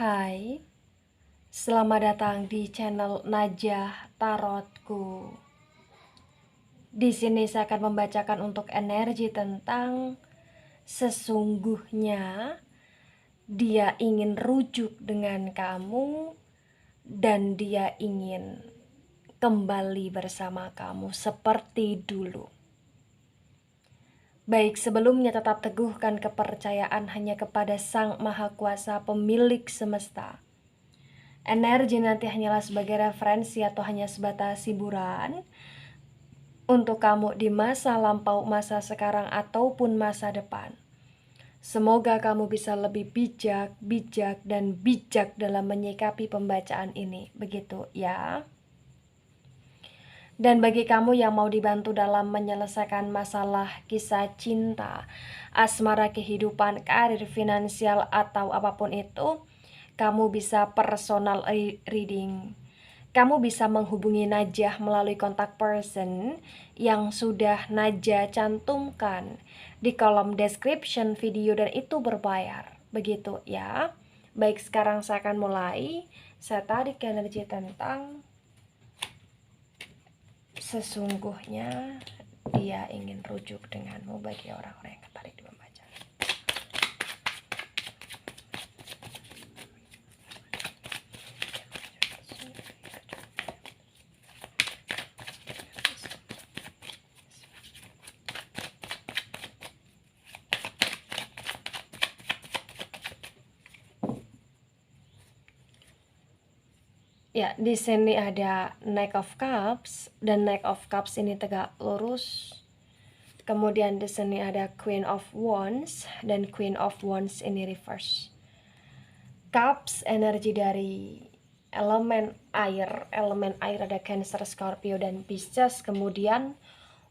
Hai, selamat datang di channel Najah Tarotku. Di sini saya akan membacakan untuk energi tentang sesungguhnya dia ingin rujuk dengan kamu dan dia ingin kembali bersama kamu seperti dulu. Baik, sebelumnya tetap teguhkan kepercayaan hanya kepada Sang Maha Kuasa pemilik semesta. Energi nanti hanyalah sebagai referensi atau hanya sebatas hiburan untuk kamu di masa lampau, masa sekarang, ataupun masa depan. Semoga kamu bisa lebih bijak dalam menyikapi pembacaan ini. Begitu ya. Dan bagi kamu yang mau dibantu dalam menyelesaikan masalah kisah cinta, asmara, kehidupan, karir, finansial, atau apapun itu, kamu bisa personal reading. Kamu bisa menghubungi Najah melalui kontak person yang sudah Najah cantumkan di kolom description video dan itu berbayar. Begitu ya. Baik, sekarang saya akan mulai. Saya tarik energi tentang sesungguhnya dia ingin rujuk denganmu bagi orang-orang yang tertarik di pembacaan. Ya, di sini ada Knight of Cups dan Knight of Cups ini tegak lurus. Kemudian di sini ada Queen of Wands dan Queen of Wands ini reverse. Cups energi dari elemen air ada Cancer, Scorpio dan Pisces. Kemudian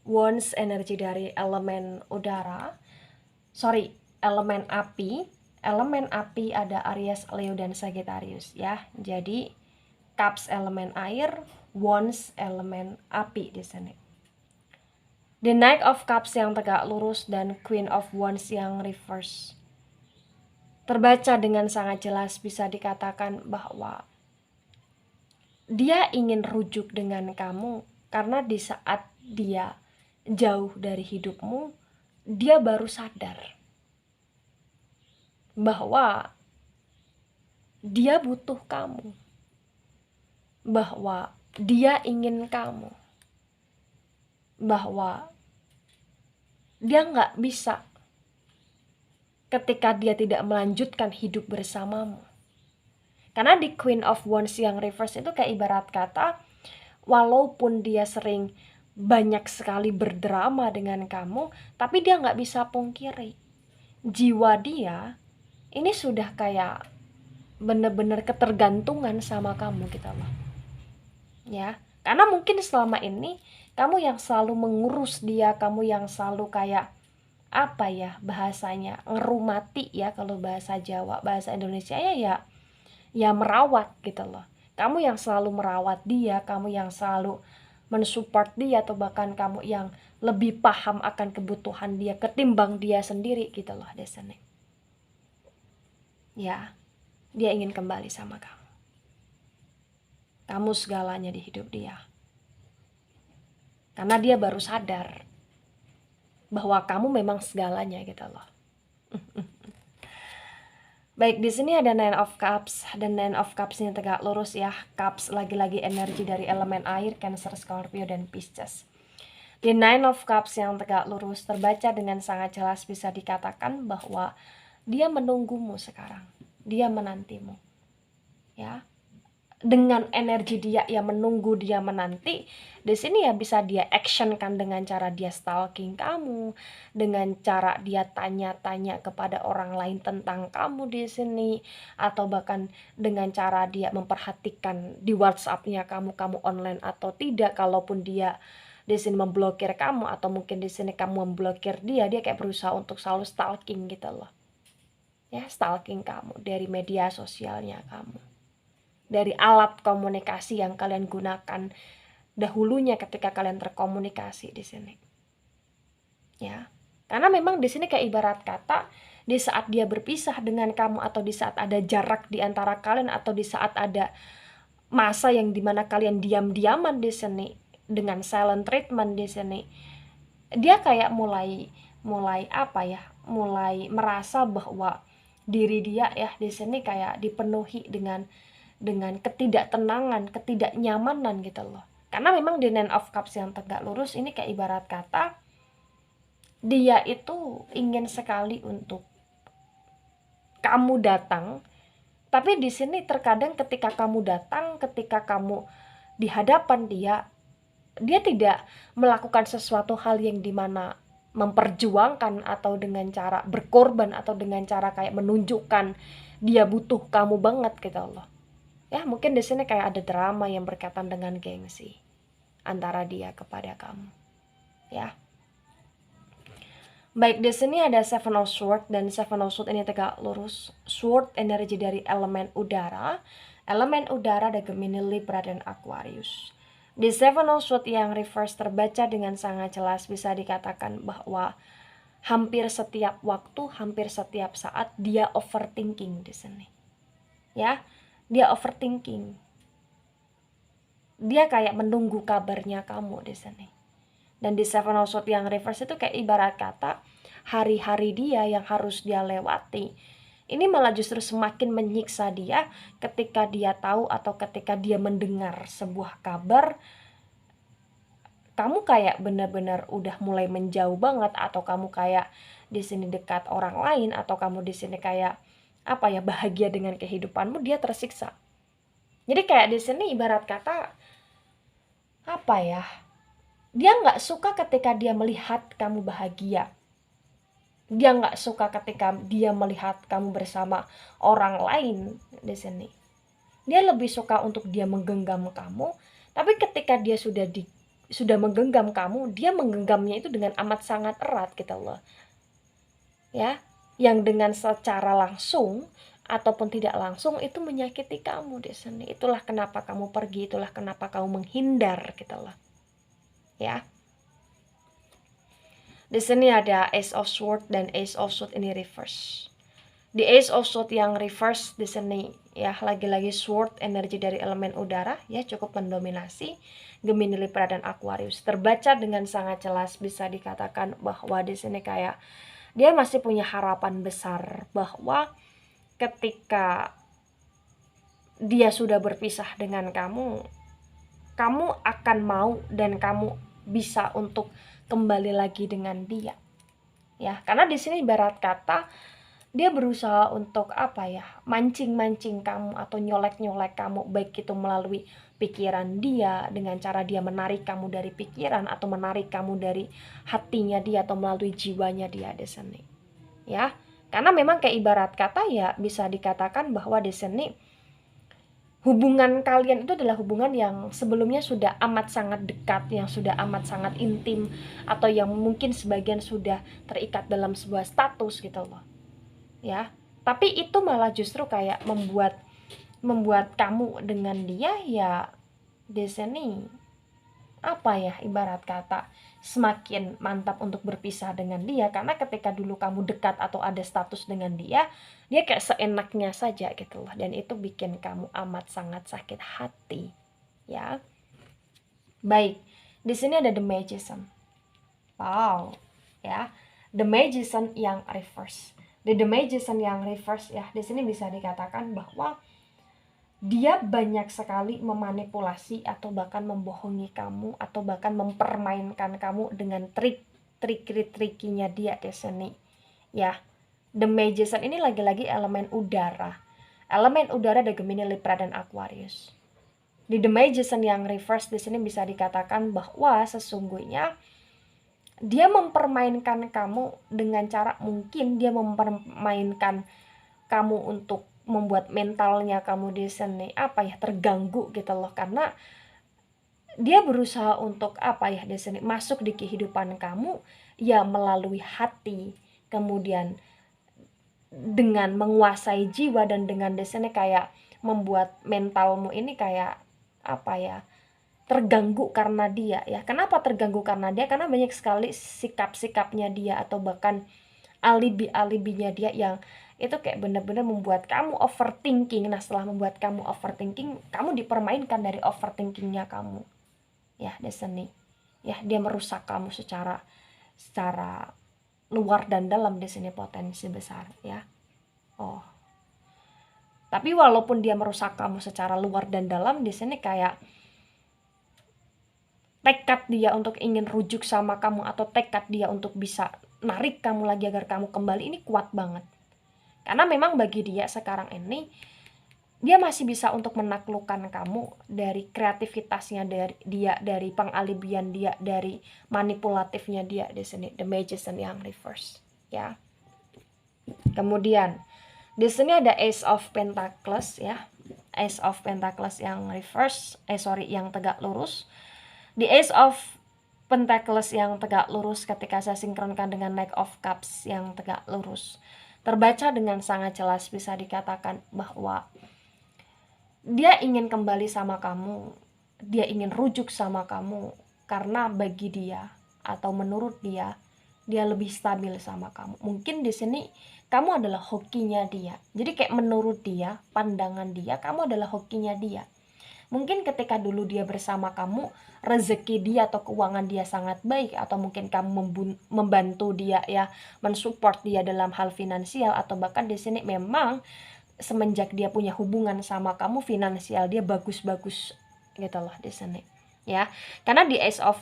Wands energi dari elemen udara. Elemen api. Elemen api ada Aries, Leo dan Sagittarius ya. Jadi Cups elemen air, Wands elemen api di sini. The Knight of Cups yang tegak lurus dan Queen of Wands yang reverse. Terbaca dengan sangat jelas, bisa dikatakan bahwa dia ingin rujuk dengan kamu karena di saat dia jauh dari hidupmu, dia baru sadar bahwa dia butuh kamu, bahwa dia ingin kamu, bahwa dia nggak bisa ketika dia tidak melanjutkan hidup bersamamu. Karena di Queen of Wands yang reverse itu kayak ibarat kata, walaupun dia sering banyak sekali berdrama dengan kamu, tapi dia nggak bisa pungkiri, jiwa dia ini sudah kayak bener-bener ketergantungan sama kamu gitu loh. Ya, karena mungkin selama ini kamu yang selalu mengurus dia, kamu yang selalu kayak apa ya bahasanya, ngerumati ya kalau bahasa Jawa, bahasa Indonesia ya merawat gitu loh. Kamu yang selalu merawat dia, kamu yang selalu mensupport dia, atau bahkan kamu yang lebih paham akan kebutuhan dia ketimbang dia sendiri gitu loh di sini. Ya, dia ingin kembali sama kamu. Kamu segalanya di hidup dia. Karena dia baru sadar bahwa kamu memang segalanya gitu loh. Baik, di sini ada Nine of Cups dan Nine of Cups ini tegak lurus ya. Cups lagi-lagi energi dari elemen air, Cancer, Scorpio dan Pisces. Di Nine of Cups yang tegak lurus terbaca dengan sangat jelas, bisa dikatakan bahwa dia menunggumu sekarang. Dia menantimu. Ya. Dengan energi dia yang menunggu, dia menanti, di sini ya bisa dia actionkan dengan cara dia stalking kamu, dengan cara dia tanya-tanya kepada orang lain tentang kamu di sini, atau bahkan dengan cara dia memperhatikan di WhatsApp-nya kamu online atau tidak. Kalaupun dia di sini memblokir kamu, atau mungkin di sini kamu memblokir dia kayak berusaha untuk selalu stalking gitu loh. Ya, stalking kamu dari media sosialnya kamu, dari alat komunikasi yang kalian gunakan dahulunya ketika kalian terkomunikasi di sini. Ya. Karena memang di sini kayak ibarat kata di saat dia berpisah dengan kamu, atau di saat ada jarak di antara kalian, atau di saat ada masa yang dimana kalian diam-diaman di sini dengan silent treatment di sini, dia kayak mulai apa ya, mulai merasa bahwa diri dia ya di sini kayak dipenuhi dengan ketidaktenangan, ketidaknyamanan gitu loh. Karena memang di Nine of Cups yang tegak lurus ini kayak ibarat kata dia itu ingin sekali untuk kamu datang, tapi di sini terkadang ketika kamu datang, ketika kamu di hadapan dia tidak melakukan sesuatu hal yang dimana memperjuangkan atau dengan cara berkorban atau dengan cara kayak menunjukkan dia butuh kamu banget gitu loh. Ya, mungkin di sini kayak ada drama yang berkaitan dengan gengsi antara dia kepada kamu. Ya. Baik, di sini ada Seven of Swords, dan Seven of Swords ini tegak lurus. Sword energi dari elemen udara. Elemen udara ada Gemini, Libra, dan Aquarius. Di Seven of Swords yang reverse terbaca dengan sangat jelas, bisa dikatakan bahwa hampir setiap waktu, hampir setiap saat dia overthinking di sini. Ya, dia overthinking. Dia kayak menunggu kabarnya kamu di sini. Dan di Seven of Swords yang reverse itu kayak ibarat kata hari-hari dia yang harus dia lewati ini malah justru semakin menyiksa dia ketika dia tahu atau ketika dia mendengar sebuah kabar kamu kayak benar-benar udah mulai menjauh banget, atau kamu kayak di sini dekat orang lain, atau kamu di sini kayak apa ya, bahagia dengan kehidupanmu, dia tersiksa. Jadi kayak di sini ibarat kata apa ya, dia nggak suka ketika dia melihat kamu bahagia. Dia nggak suka ketika dia melihat kamu bersama orang lain di sini. Dia lebih suka untuk dia menggenggam kamu, tapi ketika dia sudah menggenggam kamu, dia menggenggamnya itu dengan amat sangat erat gitu loh. Ya, yang dengan secara langsung ataupun tidak langsung itu menyakiti kamu di sini. Itulah kenapa kamu pergi, itulah kenapa kamu menghindar gitu loh. Ya. Di sini ada Ace of Swords dan Ace of Swords ini reverse. Di Ace of Swords yang reverse di sini ya lagi-lagi sword energi dari elemen udara ya cukup mendominasi Gemini, Libra, dan Aquarius. Terbaca dengan sangat jelas, bisa dikatakan bahwa di sini kayak dia masih punya harapan besar bahwa ketika dia sudah berpisah dengan kamu, kamu akan mau dan kamu bisa untuk kembali lagi dengan dia. Ya, karena di sini ibarat kata dia berusaha untuk apa ya, mancing-mancing kamu atau nyolek-nyolek kamu, baik itu melalui pikiran dia dengan cara dia menarik kamu dari pikiran atau menarik kamu dari hatinya dia atau melalui jiwanya dia di sini. Ya, karena memang kayak ibarat kata ya bisa dikatakan bahwa di sini hubungan kalian itu adalah hubungan yang sebelumnya sudah amat sangat dekat, yang sudah amat sangat intim, atau yang mungkin sebagian sudah terikat dalam sebuah status gitu loh. Ya, tapi itu malah justru kayak membuat kamu dengan dia ya di sini apa ya, ibarat kata semakin mantap untuk berpisah dengan dia, karena ketika dulu kamu dekat atau ada status dengan dia kayak seenaknya saja gitu loh, dan itu bikin kamu amat sangat sakit hati ya. Baik, di sini ada The Magician. Wow, ya, The Magician yang reverse. The Magician yang reverse ya, di sini bisa dikatakan bahwa dia banyak sekali memanipulasi atau bahkan membohongi kamu atau bahkan mempermainkan kamu dengan trik-trikinya dia di sini. Ya, The Magician ini lagi-lagi elemen udara. Elemen udara ada Gemini, Libra, dan Aquarius. Di The Magician yang reverse di sini bisa dikatakan bahwa sesungguhnya dia mempermainkan kamu dengan cara mungkin dia mempermainkan kamu untuk membuat mentalnya kamu di sini apa ya, terganggu gitu loh, karena dia berusaha untuk apa ya di sini masuk di kehidupan kamu ya melalui hati, kemudian dengan menguasai jiwa, dan dengan di sini kayak membuat mentalmu ini kayak apa ya, terganggu karena dia ya. Kenapa terganggu karena dia? Karena banyak sekali sikap-sikapnya dia atau bahkan alibi-alibinya dia yang itu kayak bener-bener membuat kamu overthinking. Nah, setelah membuat kamu overthinking, kamu dipermainkan dari overthinkingnya kamu. Ya, Destiny. Ya, dia merusak kamu secara luar dan dalam. Destiny potensi besar ya. Oh. Tapi walaupun dia merusak kamu secara luar dan dalam, di sini kayak tekad dia untuk ingin rujuk sama kamu atau tekad dia untuk bisa narik kamu lagi agar kamu kembali ini kuat banget. Karena memang bagi dia sekarang ini, dia masih bisa untuk menaklukkan kamu dari kreativitasnya dari pengalibian dia, dari manipulatifnya dia di sini, the magician yang reverse, ya. Kemudian di sini ada Ace of Pentacles ya. Ace of Pentacles yang reverse, yang tegak lurus. Di Ace of Pentacles yang tegak lurus ketika saya sinkronkan dengan Knight of Cups yang tegak lurus, terbaca dengan sangat jelas bisa dikatakan bahwa dia ingin kembali sama kamu, dia ingin rujuk sama kamu karena bagi dia atau menurut dia lebih stabil sama kamu. Mungkin di sini kamu adalah hokinya dia. Jadi kayak menurut dia, pandangan dia, kamu adalah hokinya dia. Mungkin ketika dulu dia bersama kamu, rezeki dia atau keuangan dia sangat baik, atau mungkin kamu membantu dia ya, mensupport dia dalam hal finansial, atau bahkan di sini memang semenjak dia punya hubungan sama kamu, finansial dia bagus-bagus gitu loh di sini ya. Karena di Ace of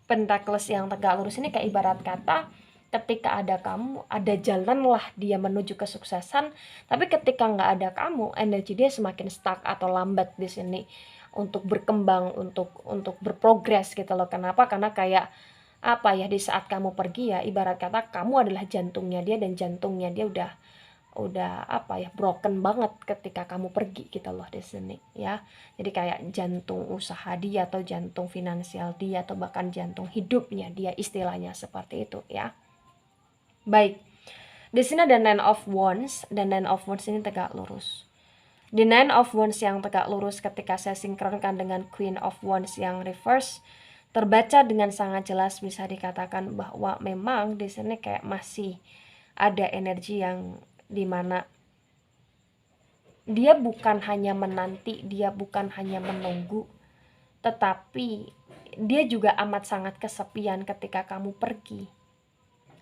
Pentacles yang tegak lurus ini kayak ibarat kata ketika ada kamu, ada jalan lah dia menuju kesuksesan. Tapi ketika nggak ada kamu, energi dia semakin stuck atau lambat di sini untuk berkembang, untuk berprogres gitu loh. Kenapa? Karena kayak apa ya, di saat kamu pergi ya, ibarat kata kamu adalah jantungnya dia, dan jantungnya dia udah apa ya, broken banget ketika kamu pergi gitu loh di sini ya. Jadi kayak jantung usaha dia atau jantung finansial dia atau bahkan jantung hidupnya dia, istilahnya seperti itu ya. Baik. Di sini ada Nine of Wands, dan Nine of Wands ini tegak lurus. Di Nine of Wands yang tegak lurus ketika saya sinkronkan dengan Queen of Wands yang reverse, terbaca dengan sangat jelas bisa dikatakan bahwa memang di sini kayak masih ada energi yang dimana dia bukan hanya menanti, dia bukan hanya menunggu, tetapi dia juga amat sangat kesepian ketika kamu pergi.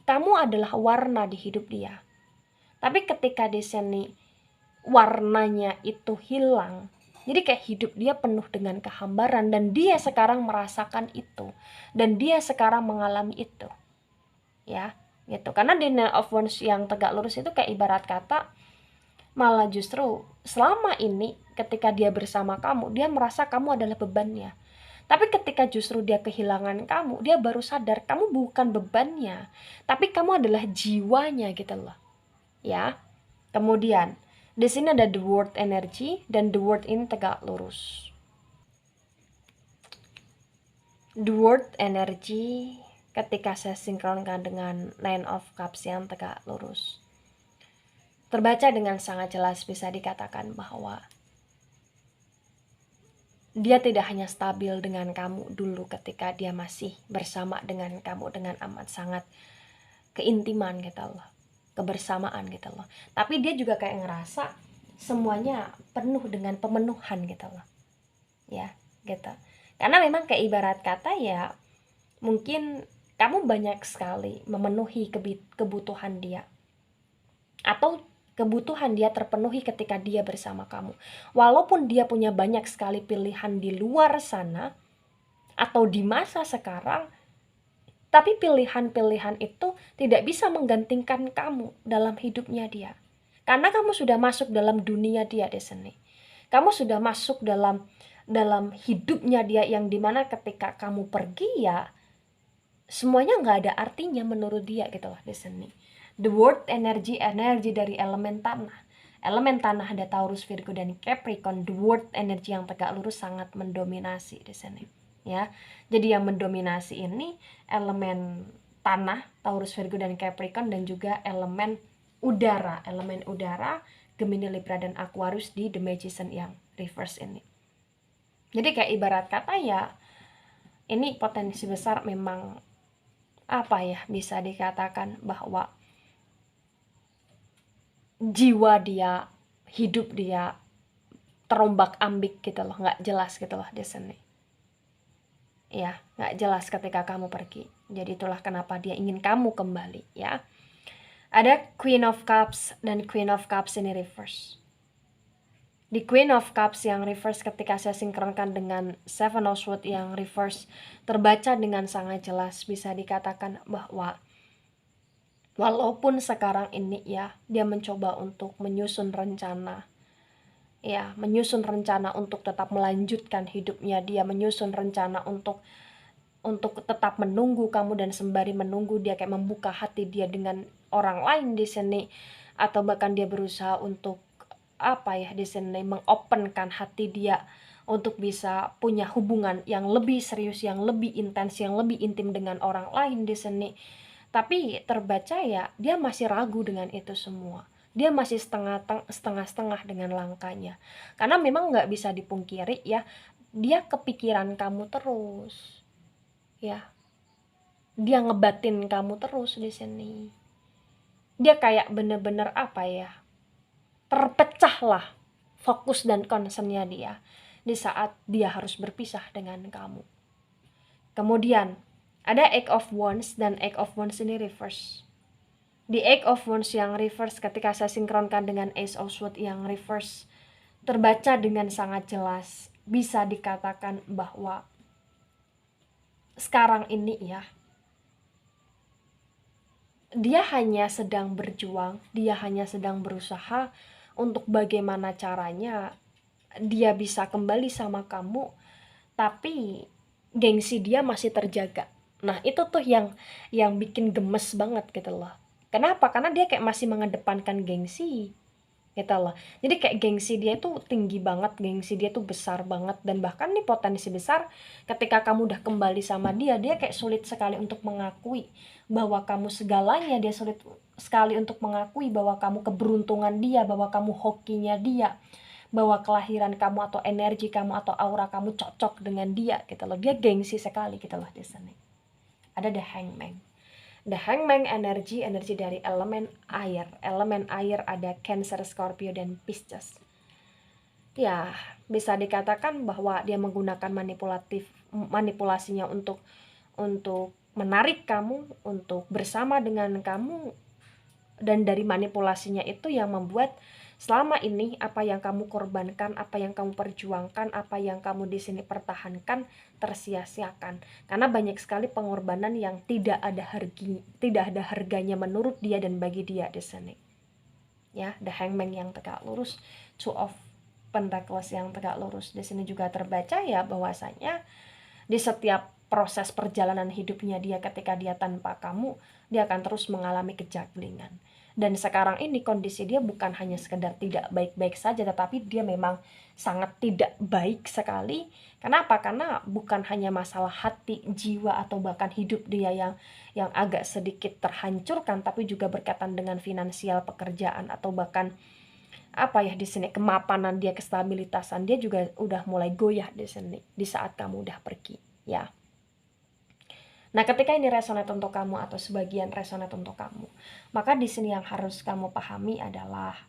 Kamu adalah warna di hidup dia. Tapi ketika di sini warnanya itu hilang, jadi kayak hidup dia penuh dengan kehambaran, dan dia sekarang merasakan itu, dan dia sekarang mengalami itu. Ya, gitu. Karena di Nine of Wands yang tegak lurus itu kayak ibarat kata malah justru selama ini ketika dia bersama kamu, dia merasa kamu adalah bebannya. Tapi ketika justru dia kehilangan kamu, dia baru sadar kamu bukan bebannya, tapi kamu adalah jiwanya gitu loh. Ya. Kemudian di sini ada The World energy, dan The World ini tegak lurus. The World energy ketika saya sinkronkan dengan Nine of Cups yang tegak lurus, terbaca dengan sangat jelas bisa dikatakan bahwa dia tidak hanya stabil dengan kamu dulu ketika dia masih bersama dengan kamu dengan amat sangat keintiman gitu loh, kebersamaan gitu loh. Tapi dia juga kayak ngerasa semuanya penuh dengan pemenuhan gitu loh. Ya, gitu. Karena memang kayak ibarat kata ya, mungkin kamu banyak sekali memenuhi kebutuhan dia, atau kebutuhan dia terpenuhi ketika dia bersama kamu. Walaupun dia punya banyak sekali pilihan di luar sana atau di masa sekarang, tapi pilihan-pilihan itu tidak bisa menggantikan kamu dalam hidupnya dia. Karena kamu sudah masuk dalam dunia dia di sini. Kamu sudah masuk dalam hidupnya dia, yang dimana ketika kamu pergi ya semuanya nggak ada artinya menurut dia gitu loh di sini. The World energy dari elemen tanah. Elemen tanah ada Taurus, Virgo, dan Capricorn. The World energy yang tegak lurus sangat mendominasi di sini ya. Jadi yang mendominasi ini elemen tanah, Taurus, Virgo, dan Capricorn, dan juga elemen udara, Gemini, Libra, dan Aquarius di The Magician yang reverse ini. Jadi kayak ibarat kata ya, ini potensi besar memang apa ya, bisa dikatakan bahwa jiwa dia, hidup dia terombak-ambik gitu loh, nggak jelas gitu loh di sini. Ya, nggak jelas ketika kamu pergi. Jadi itulah kenapa dia ingin kamu kembali ya. Ada Queen of Cups dan Queen of Cups ini reverse. Di Queen of Cups yang reverse ketika saya sinkronkan dengan Seven of Swords yang reverse terbaca dengan sangat jelas, bisa dikatakan bahwa walaupun sekarang ini ya dia mencoba untuk menyusun rencana, ya menyusun rencana untuk tetap melanjutkan hidupnya, dia menyusun rencana untuk tetap menunggu kamu, dan sembari menunggu dia kayak membuka hati dia dengan orang lain di sini, atau bahkan dia berusaha untuk apa ya di sini mengopenkan hati dia untuk bisa punya hubungan yang lebih serius, yang lebih intens, yang lebih intim dengan orang lain di sini. Tapi terbaca ya dia masih ragu dengan itu semua. Dia masih setengah-setengah dengan langkahnya. Karena memang nggak bisa dipungkiri ya, dia kepikiran kamu terus. Ya, dia ngebatin kamu terus di sini. Dia kayak bener-bener apa ya? Terpecahlah fokus dan concernnya dia di saat dia harus berpisah dengan kamu. Kemudian ada Eight of Wands, dan Eight of Wands ini reverse. Di Eight of Wands yang reverse ketika saya sinkronkan dengan Ace of Swords yang reverse terbaca dengan sangat jelas, bisa dikatakan bahwa sekarang ini ya dia hanya sedang berjuang, dia hanya sedang berusaha untuk bagaimana caranya dia bisa kembali sama kamu, tapi gengsi dia masih terjaga. Nah itu tuh yang bikin gemes banget gitu loh. Kenapa? Karena dia kayak masih mengedepankan gengsi gitu loh. Jadi kayak gengsi dia tuh tinggi banget, gengsi dia tuh besar banget, dan bahkan nih potensi besar ketika kamu udah kembali sama dia, dia kayak sulit sekali untuk mengakui bahwa kamu segalanya, dia sulit sekali untuk mengakui bahwa kamu keberuntungan dia, bahwa kamu hokinya dia, bahwa kelahiran kamu atau energi kamu atau aura kamu cocok dengan dia gitu loh. Dia gengsi sekali gitu loh di sini. Ada The Hangman. The Hangman energi dari elemen air. Elemen air ada Cancer, Scorpio, dan Pisces. Ya, bisa dikatakan bahwa dia menggunakan manipulasinya untuk menarik kamu, untuk bersama dengan kamu, dan dari manipulasinya itu yang membuat selama ini apa yang kamu korbankan, apa yang kamu perjuangkan, apa yang kamu di sini pertahankan tersia-siakan. Karena banyak sekali pengorbanan yang tidak ada harganya menurut dia dan bagi dia di sini. Ya, The Hangman yang tegak lurus, Two of Pentacles yang tegak lurus di sini juga terbaca ya bahwasanya di setiap proses perjalanan hidupnya dia ketika dia tanpa kamu, dia akan terus mengalami kejaglingan. Dan sekarang ini kondisi dia bukan hanya sekedar tidak baik-baik saja, tetapi dia memang sangat tidak baik sekali. Kenapa? Karena bukan hanya masalah hati, jiwa, atau bahkan hidup dia yang agak sedikit terhancurkan, tapi juga berkaitan dengan finansial, pekerjaan, atau bahkan apa ya di sini kemapanan dia, kestabilitasan dia juga udah mulai goyah di sini di saat kamu udah pergi ya. Nah, ketika ini resonate untuk kamu atau sebagian resonate untuk kamu, maka di sini yang harus kamu pahami adalah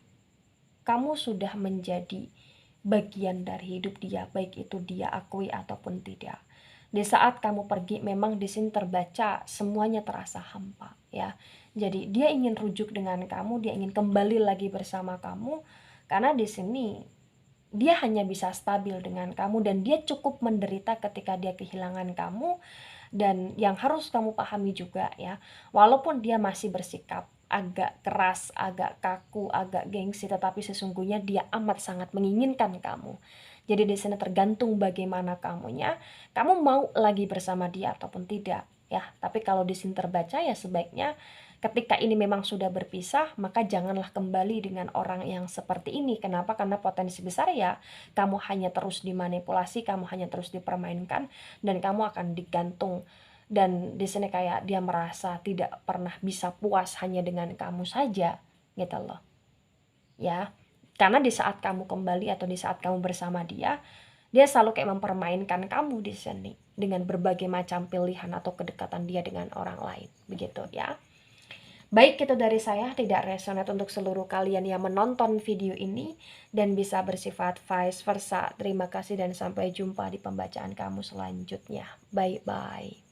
kamu sudah menjadi bagian dari hidup dia, baik itu dia akui ataupun tidak. Di saat kamu pergi, memang di sini terbaca semuanya terasa hampa ya. Jadi dia ingin rujuk dengan kamu, dia ingin kembali lagi bersama kamu, karena di sini dia hanya bisa stabil dengan kamu, dan dia cukup menderita ketika dia kehilangan kamu. Dan yang harus kamu pahami juga ya, walaupun dia masih bersikap agak keras, agak kaku, agak gengsi, tetapi sesungguhnya dia amat sangat menginginkan kamu. Jadi di sini tergantung bagaimana kamunya, kamu mau lagi bersama dia ataupun tidak ya. Tapi kalau di sini terbaca ya sebaiknya ketika ini memang sudah berpisah, maka janganlah kembali dengan orang yang seperti ini. Kenapa? Karena potensi besar ya kamu hanya terus dimanipulasi, kamu hanya terus dipermainkan, dan kamu akan digantung. Dan di sini kayak dia merasa tidak pernah bisa puas hanya dengan kamu saja gitu loh ya. Karena di saat kamu kembali atau di saat kamu bersama dia, dia selalu kayak mempermainkan kamu di sini dengan berbagai macam pilihan atau kedekatan dia dengan orang lain begitu ya. Baik itu dari saya, tidak resonate untuk seluruh kalian yang menonton video ini dan bisa bersifat vice versa. Terima kasih dan sampai jumpa di pembacaan kamu selanjutnya. Bye-bye.